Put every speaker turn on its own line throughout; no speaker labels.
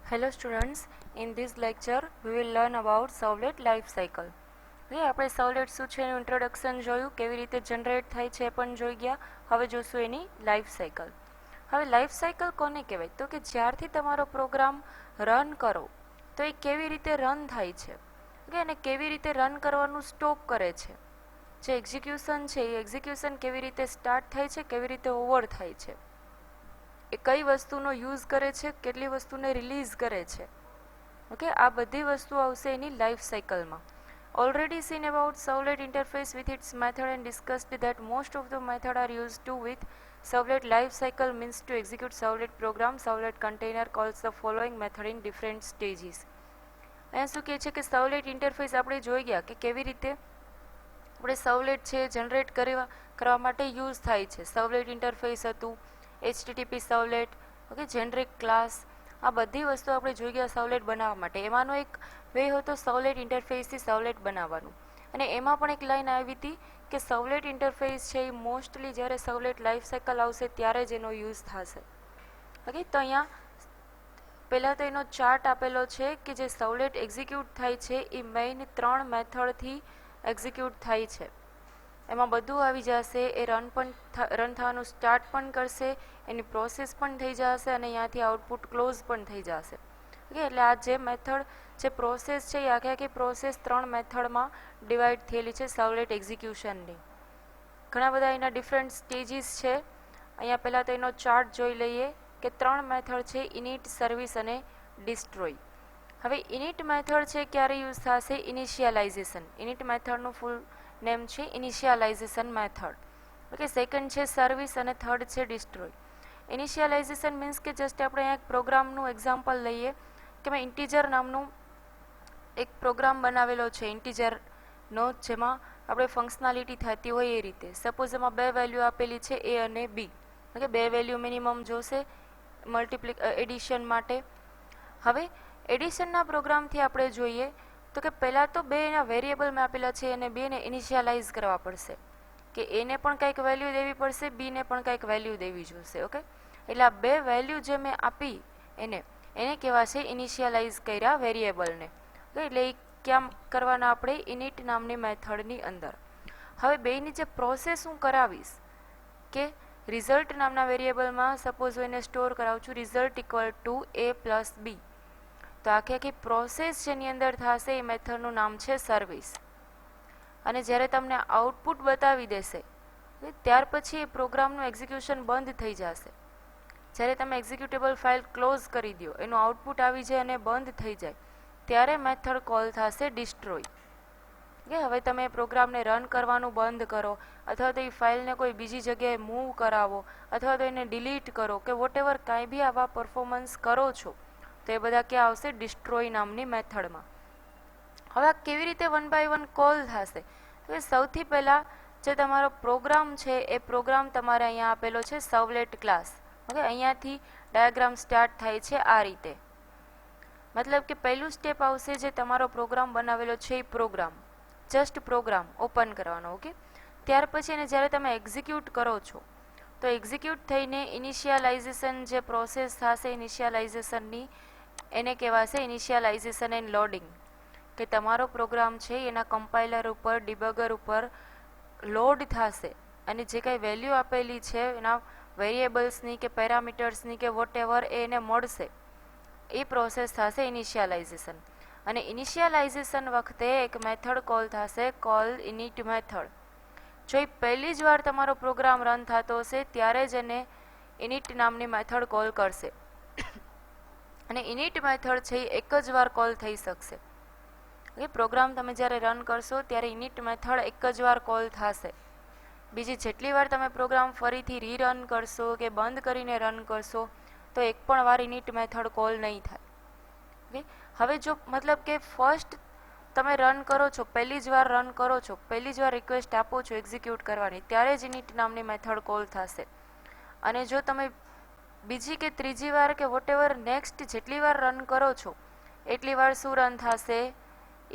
Hello students, in this lecture we will learn about servlet life cycle. આપણે servlet શું છે એનું introduction જોયું, કેવી રીતે જનરેટ થાય છે એ પણ જોઈ ગયા. હવે જોશું એની લાઈફ સાયકલ. હવે લાઈફ સાયકલ કોને કહેવાય? તો કે જ્યારથી તમારો પ્રોગ્રામ રન કરો તો એ કેવી રીતે રન થાય છે, અને કેવી રીતે રન કરવાનું સ્ટોપ કરે છે, જે એક્ઝિક્યુશન છે એ એક્ઝિક્યુશન કેવી રીતે સ્ટાર્ટ થાય છે, કેવી રીતે ઓવર થાય છે, એ કઈ વસ્તુનો યુઝ કરે છે, કેટલી વસ્તુને રિલીઝ કરે છે. ઓકે, આ બધી વસ્તુ આવશે એની લાઈફ સાયકલમાં. Already seen about servlet interface with its method and discussed that most of the method are used to with servlet life cycle means to execute servlet program. Servlet container calls the following method in different stages. અહીંયા શું કહે છે કે servlet interface આપણે જોઈ ગયા કે કેવી રીતે આપણે servlet છે જનરેટ કરવા માટે યુઝ થાય છે. servlet interface હતું, HTTP servlet, okay, generic class, આ બધી વસ્તુ આપણે જોઈ ગયા servlet બનાવવા માટે. એમાંનો એક વે હતો servlet ઇન્ટરફેસથી servlet બનાવવાનું, અને એમાં પણ એક લાઈન આવી હતી કે servlet ઇન્ટરફેસ છે એ મોસ્ટલી જ્યારે servlet લાઈફ સાયકલ આવશે ત્યારે જ એનો યુઝ થશે. ઓકે, તો અહીંયા પહેલાં તો એનો ચાર્ટ આપેલો છે કે જે servlet એક્ઝિક્યુટ થાય છે એ મેઇન 3 મેથડથી એક્ઝિક્યુટ થાય છે. એમાં બધું આવી જશે, એ રન થવાનું સ્ટાર્ટ પણ કરશે, એની પ્રોસેસ પણ થઈ જશે અને અહીંયાથી આઉટપુટ ક્લોઝ પણ થઈ જશે. ઓકે, એટલે આ જે મેથડ જે પ્રોસેસ છે એ આખી પ્રોસેસ 3 મેથડમાં ડિવાઈડ થયેલી છે servlet એક્ઝિક્યુશનની. ઘણા બધા એના ડિફરન્ટ સ્ટેજીસ છે. અહીંયા પહેલાં તો એનો ચાર્ટ જોઈ લઈએ કે 3 મેથડ છે, ઇનિટ, સર્વિસ અને ડિસ્ટ્રોય. હવે ઇનિટ મેથડ છે ક્યારે યુઝ થશે? ઇનિશિયલાઇઝેશન. ઇનિટ મેથડનું ફૂલ નેમ છે ઇનિશિયલાઇઝેશન મેથડ. ઓકે, સેકન્ડ છે સર્વિસ અને થર્ડ છે ડિસ્ટ્રોય. ઇનિશિયલાઇઝેશન મીન્સ કે જસ્ટ આપણે અહીંયા એક પ્રોગ્રામનું એક્ઝામ્પલ લઈએ કે મેં ઇન્ટીજર નામનું એક પ્રોગ્રામ બનાવેલો છે ઇન્ટીજરનો, જેમાં આપણે ફંક્શનાલિટી થતી હોય એ રીતે. સપોઝ એમાં 2 વેલ્યુ આપેલી છે એ અને બી. ઓકે, 2 વેલ્યુ મિનિમમ જોશે એડિશન માટે. હવે એડિશનના પ્રોગ્રામથી આપણે જોઈએ તો કે પહેલાં તો 2 એના વેરિયેબલમાં આપેલા છે અને 2ને ઇનિશિયલાઇઝ કરવા પડશે, કે એને પણ કંઈક વેલ્યુ દેવી પડશે, બીને પણ કંઈક વેલ્યુ દેવી જોશે. ઓકે, એટલે આ 2 વેલ્યુ જે મેં આપી એને કહેવાશે ઇનિશિયલાઇઝ કર્યા વેરિયેબલને. એટલે એ ક્યાં કરવાના? આપણે ઇનિટ નામની મેથડની અંદર. હવે બેની જે પ્રોસેસ હું કરાવીશ કે રિઝલ્ટ નામના વેરિયેબલમાં સપોઝ હું એને સ્ટોર કરાવું છું result equal to A plus B, તો આખી પ્રોસેસ જેની અંદર થશે એ મેથડનું નામ છે સર્વિસ. અને જ્યારે તમને આઉટપુટ બતાવી દેશે ત્યાર પછી એ પ્રોગ્રામનું એક્ઝિક્યુશન બંધ થઈ જશે. જ્યારે તમે એક્ઝિક્યુટેબલ ફાઇલ ક્લોઝ કરી દો, એનું આઉટપુટ આવી જાય અને બંધ થઈ જાય, ત્યારે મેથડ કોલ થશે ડિસ્ટ્રોય. કે હવે તમે પ્રોગ્રામને રન કરવાનું બંધ કરો, અથવા તો એ ફાઇલને કોઈ બીજી જગ્યાએ મૂવ કરાવો, અથવા તો એને ડિલીટ કરો, કે વોટેવર કાંઈ બી આવા પરફોર્મન્સ કરો છો તો એ બધા ક્યાં આવશે? ડિસ્ટ્રોય નામની મેથડમાં. હવે આ કેવી રીતે 1 બાય 1 કોલ થશે? તો સૌથી પહેલાં જે તમારો પ્રોગ્રામ છે એ પ્રોગ્રામ તમારે અહીંયા આપેલો છે servlet ક્લાસ. ઓકે, અહીંયાથી ડાયાગ્રામ સ્ટાર્ટ થાય છે આ રીતે. મતલબ કે પહેલું સ્ટેપ આવશે જે તમારો પ્રોગ્રામ બનાવેલો છે એ પ્રોગ્રામ, જસ્ટ પ્રોગ્રામ ઓપન કરવાનો. ઓકે, ત્યાર પછી એને જ્યારે તમે એક્ઝિક્યુટ કરો છો તો એક્ઝિક્યુટ થઈને ઇનિશિયલાઇઝેશન જે પ્રોસેસ થશે ઇનિશિયલાઇઝેશનની, એને કહેવાશે ઇનિશિયલાઇઝેશન એન્ડ લોડિંગ. કે તમારો પ્રોગ્રામ છે એના કમ્પાઇલર ઉપર, ડિબગર ઉપર લોડ થશે અને જે કંઈ વેલ્યુ આપેલી છે એના વેરિયેબલ્સની કે પેરામીટર્સની કે વોટેવર એને મળશે. એ પ્રોસેસ થશે ઇનિશિયલાઇઝેશન. અને ઇનિશિયલાઇઝેશન વખતે એક મેથડ કોલ થશે કોલ ઇનિટ મેથડ. જો એ પહેલી જ વાર તમારો પ્રોગ્રામ રન થતો હશે ત્યારે જ એને ઇનિટ નામની મેથડ કોલ કરશે. અને ઇનિટ મેથડ છે એ એક જ વાર કોલ થઈ શકશે. એ પ્રોગ્રામ તમે જ્યારે રન કરશો ત્યારે ઇનિટ મેથડ એક જ વાર કોલ થશે. બીજી જેટલી વાર તમે પ્રોગ્રામ ફરીથી રીરન કરશો કે બંધ કરીને રન કરશો તો એક પણ વાર ઇનિટ મેથડ કોલ નહીં થાય. ઓકે, હવે જો મતલબ કે ફર્સ્ટ તમે રન કરો છો, પહેલી જ વાર રન કરો છો, પહેલી જ વાર રિક્વેસ્ટ આપો છો એક્ઝિક્યુટ કરવાની, ત્યારે જ ઇનિટ નામની મેથડ કોલ થશે. અને જો તમે બીજી કે ત્રીજી વાર કે વોટેવર નેક્સ્ટ જેટલી વાર રન કરો છો એટલી વાર શું રન થશે?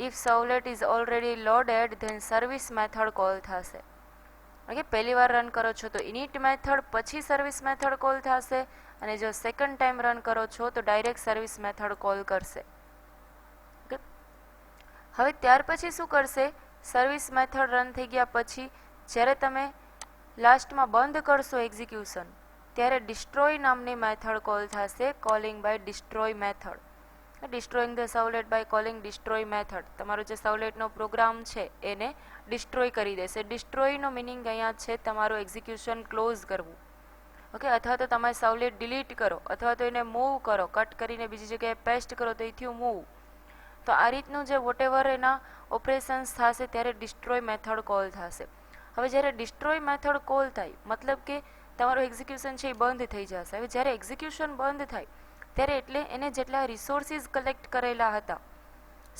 If servlet is already loaded then service method call થશે. ઓકે, પહેલી વાર રન કરો છો તો ઇનિટ મેથડ, પછી સર્વિસ મેથડ કોલ થશે, અને જો સેકન્ડ ટાઈમ રન કરો છો તો ડાયરેક્ટ સર્વિસ મેથડ કોલ કરશે. ઓકે, હવે ત્યાર પછી શું કરશે, સર્વિસ મેથડ રન થઈ ગયા પછી જ્યારે તમે લાસ્ટમાં બંધ કરશો એક્ઝિક્યુશન, ત્યારે ડિસ્ટ્રોય નામની મેથડ કોલ થશે, calling by destroy method. Destroying the servlet by calling destroy method. તમારો જે સર્વલેટનો પ્રોગ્રામ છે એને ડિસ્ટ્રોય કરી દેશે. ડિસ્ટ્રોયનો મિનિંગ અહીંયા છે તમારું એક્ઝિક્યુશન ક્લોઝ કરવું. ઓકે, અથવા તો તમે સર્વલેટ ડિલીટ કરો, અથવા તો એને મૂવ કરો, કટ કરીને બીજી જગ્યાએ પેસ્ટ કરો તો એથી મૂવ. તો આ રીતનું જે વોટેવર એના ઓપરેશન્સ થશે ત્યારે ડિસ્ટ્રોય મેથડ કોલ થશે. હવે જ્યારે ડિસ્ટ્રોય મેથડ કોલ થાય મતલબ કે તમારું એક્ઝિક્યુશન છે એ બંધ થઈ જશે. હવે જ્યારે એક્ઝિક્યુશન બંધ થાય ત્યારે એટલે એને જેટલા રિસોર્સિસ કલેક્ટ કરેલા હતા,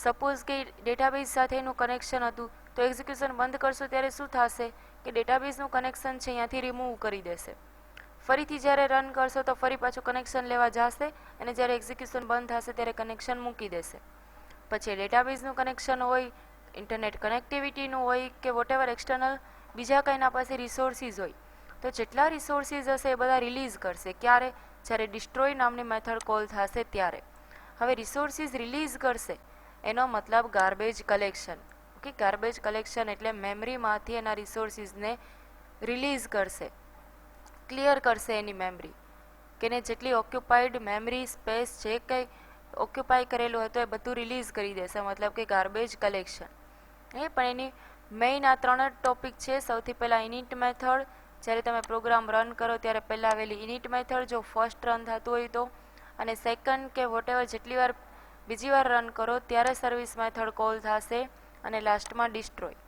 સપોઝ કે ડેટાબેઝ સાથે એનું કનેક્શન હતું, તો એક્ઝિક્યુશન બંધ કરશો ત્યારે શું થશે કે ડેટાબેઝનું કનેક્શન છે અહીંયાથી રિમૂવ કરી દેશે. ફરીથી જ્યારે રન કરશો તો ફરી પાછું કનેક્શન લેવા જશે અને જ્યારે એક્ઝિક્યુશન બંધ થશે ત્યારે કનેક્શન મૂકી દેશે. પછી ડેટાબેઝનું કનેક્શન હોય, ઇન્ટરનેટ કનેક્ટિવિટીનું હોય કે વોટેવર એક્સટર્નલ બીજા કંઈના પાસે રિસોર્સિસ હોય, તો જેટલા રિસોર્સિસ હશે એ બધા રિલીઝ કરશે. ક્યારે? જ્યારે ડિસ્ટ્રોય નામની મેથડ કોલ થશે ત્યારે. હવે રિસોર્સિસ રિલીઝ કરશે એનો મતલબ garbage collection. Okay, garbage collection એટલે મેમરીમાંથી એના રિસોર્સિસને રિલીઝ કરશે, ક્લિયર કરશે એની મેમરી, કે એને જેટલી ઓક્યુપાઈડ મેમરી સ્પેસ છે કંઈ ઓક્યુપાય કરેલું હતું એ બધું રિલીઝ કરી દેશે, મતલબ કે ગાર્બેજ કલેક્શન. પણ એની મેઇન આ 3 જ ટોપિક છે. સૌથી પહેલાં ઇનિટ મેથડ, જ્યારે તમે પ્રોગ્રામ રન કરો ત્યારે પહેલાં આવેલી ઇનિટ મેથડ જો ફર્સ્ટ રન થતું હોય તો, અને સેકન્ડ કે વોટેવર જેટલી વાર બીજી વાર રન કરો ત્યારે સર્વિસ મેથડ કોલ થશે, અને લાસ્ટમાં ડિસ્ટ્રોય.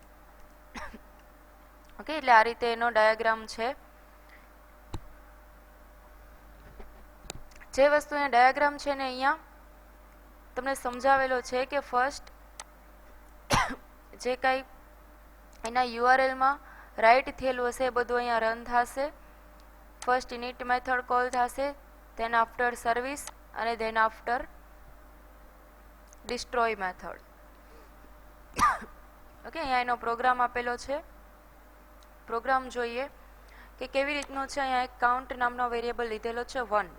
ઓકે, એટલે આ રીતે એનો ડાયાગ્રામ છે. જે વસ્તુનો ડાયાગ્રામ છે ને અહીંયા તમને સમજાવેલો છે કે ફર્સ્ટ જે કાંઈ એના યુઆરએલમાં રાઇટ થયેલું હશે એ બધું અહીંયા રન થશે. ફર્સ્ટ ઇનિટ મેથડ કોલ થશે, ધેન આફ્ટર સર્વિસ, અને than after destroy method. Okay, અહીંયા એનો પ્રોગ્રામ આપેલો છે. પ્રોગ્રામ જોઈએ કે કેવી રીતનો છે. અહીંયા એક કાઉન્ટ નામનો વેરિયેબલ લીધેલો છે 1.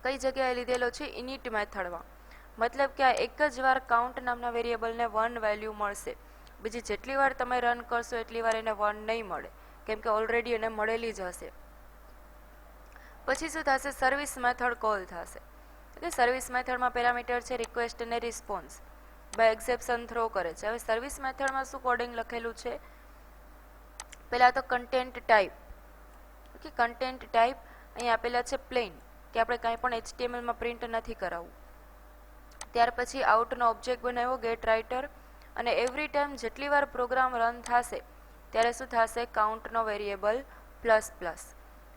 કઈ જગ્યાએ લીધેલો છે? ઇનિટ મેથડમાં. મતલબ કે આ એક જ વાર કાઉન્ટ નામના વેરિયેબલને 1 વેલ્યુ મળશે. બીજી જેટલી વાર તમે રન કરશો એટલી વાર એને 1 નહીં મળે, કેમ કે ઓલરેડી એને મળેલી જ હશે. પછી શું થશે? સર્વિસ મેથડ કોલ થશે. એટલે સર્વિસ મેથડમાં પેરામીટર છે રિક્વેસ્ટ અને રિસ્પોન્સ, બાય એક્સેપ્શન થ્રો કરે છે. હવે સર્વિસ મેથડમાં શું કોડિંગ લખેલું છે? પહેલાં તો content type. Okay, content type અહીં આપેલા છે પ્લેન, કે આપણે કાંઈ પણ HTMLમાં પ્રિન્ટ નથી કરાવવું. ત્યાર પછી આઉટનો ઓબ્જેક્ટ બનાવ્યો ગેટ રાઇટર, અને એવરી ટાઈમ જેટલી વાર પ્રોગ્રામ રન થશે ત્યારે શું થશે? કાઉન્ટનો વેરિયેબલ ++.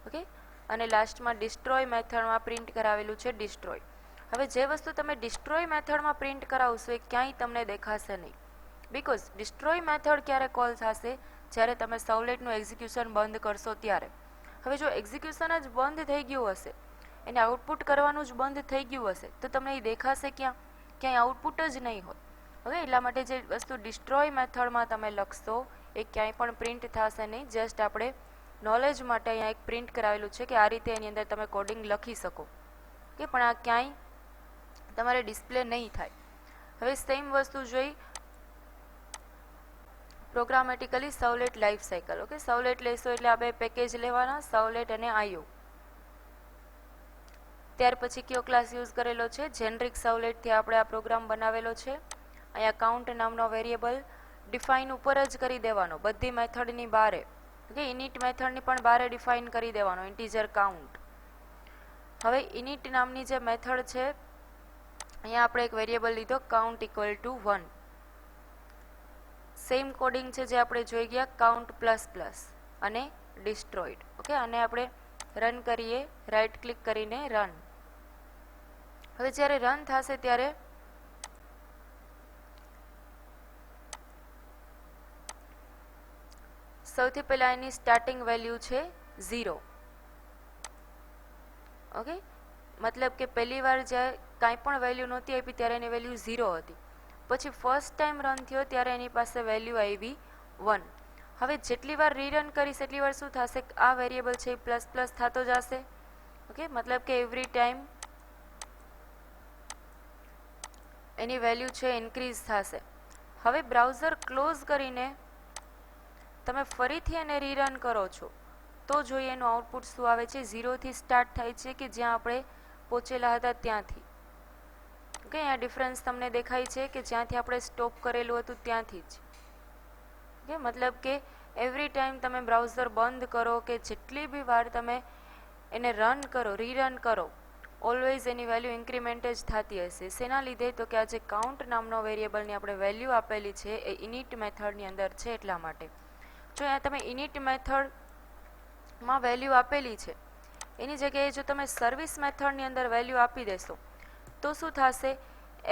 ઓકે, અને લાસ્ટમાં ડિસ્ટ્રોય મેથડમાં પ્રિન્ટ કરાવેલું છે ડિસ્ટ્રોય. હવે જે વસ્તુ તમે ડિસ્ટ્રોય મેથડમાં પ્રિન્ટ કરાવશો એ ક્યાંય તમને દેખાશે નહીં, બિકોઝ ડિસ્ટ્રોય મેથડ ક્યારે કોલ થશે? જ્યારે તમે સર્વલેટનું એક્ઝિક્યુશન બંધ કરશો ત્યારે. હવે જો એક્ઝિક્યુશન જ બંધ થઈ ગયું હશે, એને આઉટપુટ કરવાનું જ બંધ થઈ ગયું હશે, તો તમને એ દેખાશે ક્યાં? ક્યાંય આઉટપુટ જ નહીં હોય. હવે એટલા માટે જે વસ્તુ ડિસ્ટ્રોય મેથડમાં તમે લખશો એ ક્યાંય પણ પ્રિન્ટ થશે નહીં. જસ્ટ આપણે નોલેજ માટે અહીંયા એક પ્રિન્ટ કરાવેલું છે કે આ રીતે એની અંદર તમે કોડિંગ લખી શકો, કે પણ આ ક્યાંય તમારે ડિસ્પ્લે નહીં થાય. હવે સેમ વસ્તુ જોઈ પ્રોગ્રામેટિકલી સર્વલેટ લાઈફ સાયકલ. ઓકે, સર્વલેટ લેશો એટલે આ બે પેકેજ લેવાના, સર્વલેટ અને IO. ત્યાર પછી કયો ક્લાસ યુઝ કરેલો છે? જેનરિક સર્વલેટથી આપણે આ પ્રોગ્રામ બનાવેલો છે. અહીંયા કાઉન્ટ નામનો વેરિયેબલ ડિફાઇન ઉપર જ કરી દેવાનો, બધી મેથડની બારે. ઓકે, ઇનિટ મેથડની પણ બારે ડિફાઇન કરી દેવાનો, ઇન્ટીજર કાઉન્ટ. હવે ઇનિટ નામની જે મેથડ છે અહીંયા આપણે એક વેરિયેબલ લીધો કાઉન્ટ =1. સેમ કોડિંગ છે જે આપણે જોઈ ગયા કાઉન્ટ ++ અને ડિસ્ટ્રોઈડ. ઓકે, અને આપણે રન કરીએ, રાઇટ ક્લિક કરીને રન. હવે જ્યારે રન થશે ત્યારે સૌથી પહેલાં એની સ્ટાર્ટિંગ વેલ્યુ છે 0. ઓકે, મતલબ કે પહેલી વાર જ્યારે કાંઈ પણ વેલ્યુ નહોતી આપી ત્યારે એની વેલ્યુ 0 હતી. પછી ફર્સ્ટ ટાઈમ રન થયો ત્યારે એની પાસે વેલ્યુ આવી 1. હવે જેટલી વાર રીરન કરીશ એટલી વાર શું થશે? આ વેરિયેબલ છે એ ++ થતો જશે. ઓકે, મતલબ કે એવરી ટાઈમ એની વેલ્યુ છે ઇન્ક્રીઝ થશે. હવે બ્રાઉઝર ક્લોઝ કરીને તમે ફરીથી એને રીરન કરો છો તો જોઈએ એનું આઉટપુટ શું આવે છે. 0થી સ્ટાર્ટ થાય છે કે જ્યાં આપણે પહોંચેલા હતા ત્યાંથી. ઓકે, અહીંયા ડિફરન્સ તમને દેખાય છે કે જ્યાંથી આપણે સ્ટોપ કરેલું હતું ત્યાંથી જ. ઓકે, મતલબ કે એવરી ટાઈમ તમે બ્રાઉઝર બંધ કરો કે જેટલી બી વાર તમે એને રન કરો, રીરન કરો, ઓલવેઝ એની વેલ્યુ ઇન્ક્રીમેન્ટ જ થતી હશે. શેના લીધે? તો કે આ જે કાઉન્ટ નામનો વેરિયેબલની આપણે વેલ્યુ આપેલી છે એ ઇનિટ મેથડની અંદર છે એટલા માટે. જો અહીંયા તમે ઇનિટ મેથડમાં વેલ્યુ આપેલી છે એની જગ્યાએ જો તમે સર્વિસ મેથડની અંદર વેલ્યુ આપી દેશો તો શું થશે?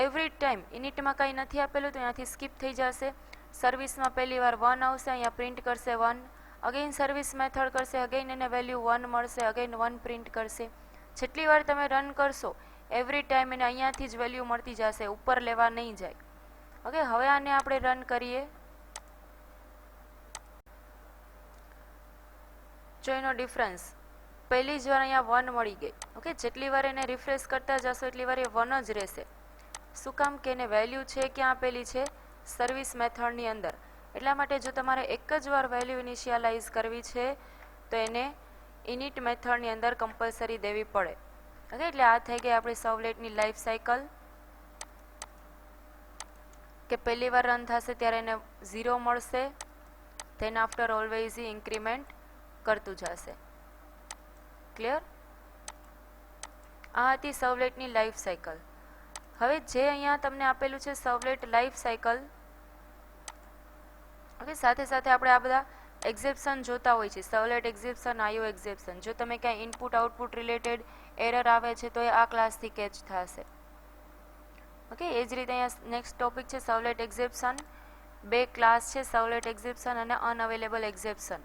એવરી ટાઈમ ઇનિટમાં કંઈ નથી આપેલું તો અહીંયાથી સ્કીપ થઈ જશે. સર્વિસમાં પહેલી વાર 1 આવશે, અહીંયા પ્રિન્ટ કરશે 1. અગેઇન સર્વિસ મેથડ કરશે, અગેઇન એને વેલ્યુ 1 મળશે, અગેઇન 1 પ્રિન્ટ કરશે. જેટલી વાર તમે રન કરશો એવરી ટાઈમ એને અહીંયાથી જ વેલ્યુ મળતી જશે, ઉપર લેવા નહીં જાય. ઓકે, હવે આને આપણે રન કરીએ. જો એનો ડિફરન્સ પહેલી જ વાર અહીંયા 1 મળી ગઈ. ઓકે, જેટલી વાર એને રિફ્રેશ કરતા જશો એટલી વાર એ 1 જ રહેશે. શું કામ? કે એને વેલ્યુ છે ક્યાં આપેલી છે? સર્વિસ મેથડની અંદર. એટલા માટે જો તમારે એક જ વાર વેલ્યુ ઇનિશિયલાઇઝ કરવી છે તો એને ઇનિટ મેથડની અંદર કમ્પલસરી દેવી પડે. ઓકે, એટલે આ થઈ ગઈ આપણી સર્વલેટની લાઈફ સાયકલ કે પહેલી વાર રન થશે ત્યારે એને 0 મળશે, ધેન આફ્ટર ઓલવેઝ ઇન્ક્રીમેન્ટ કરતું જશે. ક્લિયર? આ હતી સર્વલેટની લાઈફ સાયકલ. હવે જે અહીંયા તમને આપેલું છે સર્વલેટ લાઈફ સાયકલ, ઓકે, સાથે સાથે આપણે આ બધા એક્ઝેપ્શન જોતા હોય છે. સર્વલેટ એક્ઝેપ્શન, આઈઓ એક્ઝેપ્શન. જો તમે ક્યાંય ઇનપુટ આઉટપુટ રિલેટેડ એરર આવે છે તો એ આ ક્લાસથી કેચ થશે. ઓકે, એ જ રીતે અહીંયા નેક્સ્ટ ટોપિક છે સર્વલેટ એક્ઝેપ્શન. બે ક્લાસ છે, સર્વલેટ એક્ઝેપ્શન અને અનઅવેલેબલ એક્ઝેપ્શન.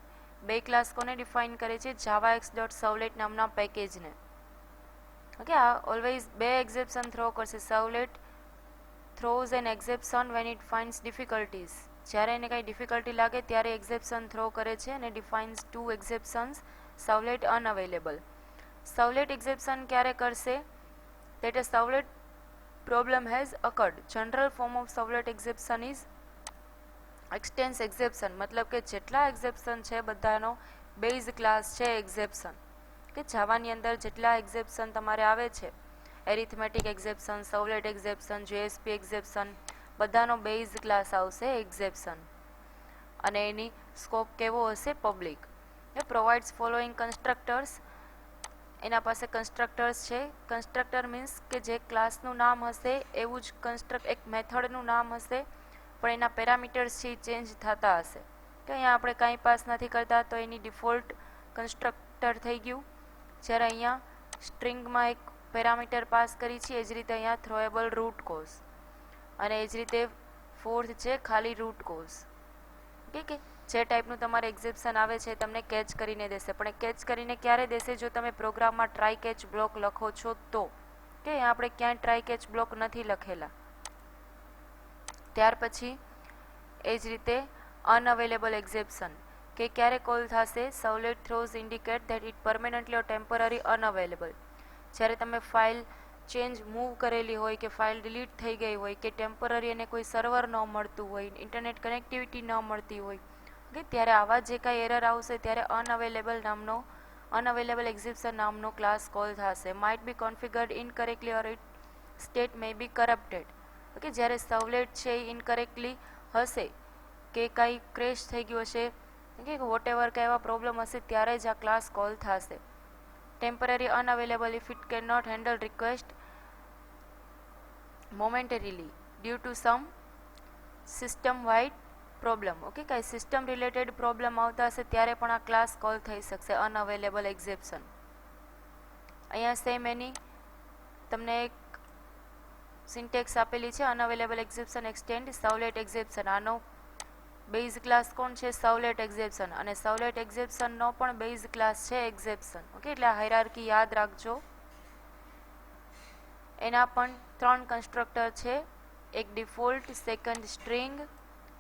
બે ક્લાસ કોને ડિફાઇન કરે છે? javax.servlet નામના પેકેજને. ઓકે, આ ઓલવેઝ બે એક્ઝેપ્શન થ્રો કરશે. Servlet throws an exception when it finds difficulties. જ્યારે એને કંઈ ડિફિકલ્ટી લાગે ત્યારે એક્ઝેપ્શન થ્રો કરે છે અને ડિફાઇન્સ 2 એક્ઝેપ્શન્સ સર્વલેટ અનઅવેલેબલ. સર્વલેટ એક્ઝેપ્શન ક્યારે કરશે? that a servlet problem has occurred. General form of servlet exception is extends exception. મતલબ કે જેટલા એક્ઝેપ્શન છે બધાનો બેઝ ક્લાસ છે એક્ઝેપ્શન. કે જાવાની અંદર જેટલા એક્ઝેપ્શન તમારે આવે છે, એરિથમેટિક એક્ઝેપ્શન, સર્વલેટ એક્ઝેપ્શન, જેએસપી એક્ઝેપ્શન, બધાનો બેઝ ક્લાસ આવશે એક્ઝેપ્શન. અને એની સ્કોપ કેવો હશે? પબ્લિક. એ પ્રોવાઇડ્સ ફોલોઈંગ કન્સ્ટ્રક્ટર્સ. એના પાસે કન્સ્ટ્રક્ટર્સ છે. કન્સ્ટ્રક્ટર મીન્સ કે જે ક્લાસનું નામ હશે એવું જ એક મેથડનું નામ હશે, પણ એના પેરામીટર્સ છે ચેન્જ થતા હશે. કે અહીંયા આપણે કાંઈ પાસ નથી કરતા તો એની ડિફોલ્ટ કન્સ્ટ્રક્ટર થઈ ગયું. જ્યારે અહીંયા સ્ટ્રિંગમાં એક પેરામીટર પાસ કરી છે, એ જ રીતે અહીંયા થ્રોએબલ રૂટ કોઝ, અને એ જ રીતે ફોર્થ છે ખાલી રૂટ કોઝ. કે જે ટાઈપનું તમારે એક્ઝેપ્શન આવે છે તમને કેચ કરીને દેશે, પણ એ કેચ કરીને ક્યારે દેશે? જો તમે પ્રોગ્રામમાં ટ્રાય કેચ બ્લોક લખો છો તો. કે અહીંયા આપણે ક્યાંય ટ્રાય કેચ બ્લોક નથી લખેલા. ત્યાર પછી એ જ રીતે અનઅવેલેબલ એક્ઝેપ્શન કે ક્યારે કોલ થશે? Servlet throws indicate that it permanently or temporary unavailable. જ્યારે તમે ફાઇલ ચેન્જ મૂવ કરેલી હોય કે ફાઇલ ડિલીટ થઈ ગઈ હોય કે ટેમ્પરરી એને કોઈ સર્વર ન મળતું હોય, ઇન્ટરનેટ કનેક્ટિવિટી ન મળતી હોય, કે ત્યારે આવા જે કાંઈ એરર આવશે ત્યારે અનઅવેલેબલ એક્ઝેપ્શન નામનો ક્લાસ કોલ થશે. Might be configured incorrectly or it state may be corrupted. Okay, જ્યારે સર્વલેટ છે એ ઇનકરેક્ટલી હશે કે કાંઈ ક્રેશ થઈ ગયું હશે કે વોટ એવર કાંઈ એવા પ્રોબ્લેમ હશે ત્યારે જ આ ક્લાસ કોલ થશે. Temporary unavailable if it can not handle request momentarily due to some system wide problem. Okay, કાંઈ સિસ્ટમ રિલેટેડ પ્રોબ્લેમ આવતા હશે ત્યારે પણ આ ક્લાસ કોલ થઈ શકશે અનઅવેલેબલ એક્ઝેપ્શન. અહીંયા સેમ એની તમને એક સિન્ટેક્સ આપેલી છે. Unavailable exception extend servlet exception. આનો બેઝ ક્લાસ કોણ છે? સર્વલેટ એક્ઝેપ્શન. અને સર્વલેટ એક્ઝેપ્શનનો પણ બેઝ ક્લાસ છે એક્ઝેપ્શન. ઓકે, એટલે આ હાયરાર્કી યાદ રાખજો. એના પણ 3 કન્સ્ટ્રક્ટર છે. એક default, second string,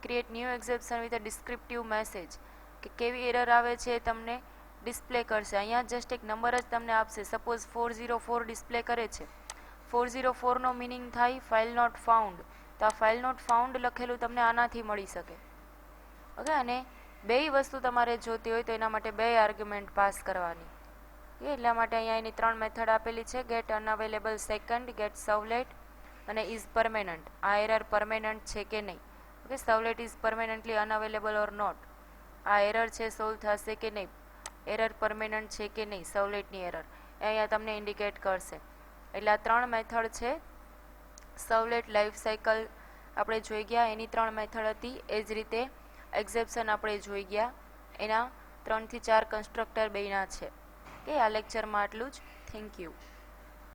create new exception with a descriptive message. કે કેવી એરર આવે છે તમને ડિસ્પ્લે કરશે. અહીંયા જસ્ટ એક નંબર જ તમને આપશે. સપોઝ 404 ડિસ્પ્લે કરે છે. 404નો મિનિંગ થાય ફાઇલ નોટ ફાઉન્ડ. તો આ ફાઇલ નોટ ફાઉન્ડ લખેલું તમને આનાથી મળી શકે. ઓકે, અને બેય વસ્તુ તમારે જોતી હોય તો એના માટે બે આર્ગ્યુમેન્ટ પાસ કરવાની. એટલા માટે અહીંયા એની 3 મેથડ આપેલી છે: get unavailable second, get servlet અને ઇઝ પરમેનન્ટ. આ એરર પરમેનન્ટ છે કે નહીં. Okay, servlet is permanently unavailable or not. આ એરર છે સોલ્વ થશે કે નહીં, એરર પરમેનન્ટ છે કે નહીં, સર્વલેટની એરર એ અહીંયા તમને ઇન્ડિકેટ કરશે. એટલે આ 3 મેથડ છે. સર્વલેટ લાઈફ સાયકલ આપણે જોઈ ગયા, એની 3 મેથડ હતી. એ જ રીતે એક્સેપ્શન આપણે જોઈ ગયા, એના 3 થી 4 કન્સ્ટ્રક્ટર બેના છે. કે આ લેક્ચરમાં આટલું જ. Thank you.